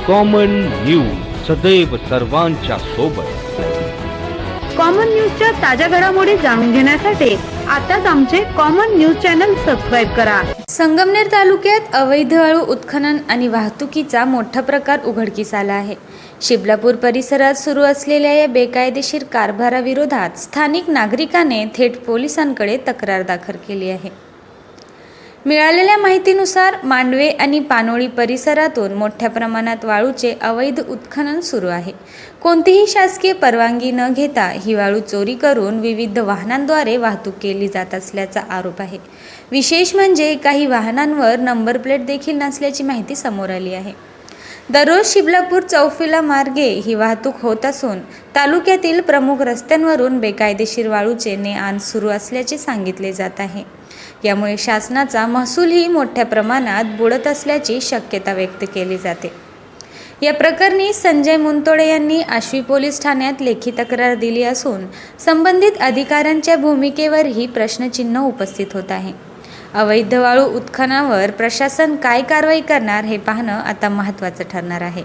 Common news सदैव सर्वांच्या सोबत। कॉमन न्यूजच्या ताज्या घडामोडी जाणून घेण्यासाठी आताच आमचे कॉमन न्यूज चॅनल सबस्क्राइब करा। संगमनेर तालुक्यात अवैध वाळू उत्खनन आणि वाहतुकीचा मोठा प्रकार उघडकीस आला आहे। शिबलापूर परिसरात सुरू असलेल्या या बेकायदेशीर कारभाराविरोधात स्थानिक नागरिकांनी थेट पोलिसांकडे तक्रार दाखल केली आहे। मिळालेल्या माहितीनुसार मांडवे आणि पानोळी परिसरातून मोठ्या प्रमाणात वाळूचे अवैध उत्खनन सुरू आहे। कोणतीही शासकीय परवानगी न घेता ही वाळू चोरी करून विविध वाहनांद्वारे वाहतूक केली जात असल्याचा आरोप आहे। विशेष म्हणजे काही वाहनांवर नंबर प्लेट देखील नसल्याची माहिती समोर आली आहे। दररोज शिबलापूर चौफिला मार्गे ही वाहतूक होत असून तालुक्यातील प्रमुख रस्त्यांवरून बेकायदेशीर वाळूचे ने-आण सुरू असल्याचे सांगितले जात आहे। यामुळे शासनाचा महसूलही मोठ्या प्रमाणात बुडत असल्याची शक्यता व्यक्त केली जाते। या प्रकरणी संजय मुंतोडे यांनी आश्वी पोलीस ठाण्यात लेखी तक्रार दिली असून संबंधित अधिकाऱ्यांच्या भूमिकेवरही प्रश्नचिन्ह उपस्थित होत आहे। अवैध वाळू उत्खननावर प्रशासन काय कारवाई करणार हे पाहणं आता महत्त्वाचं ठरणार आहे।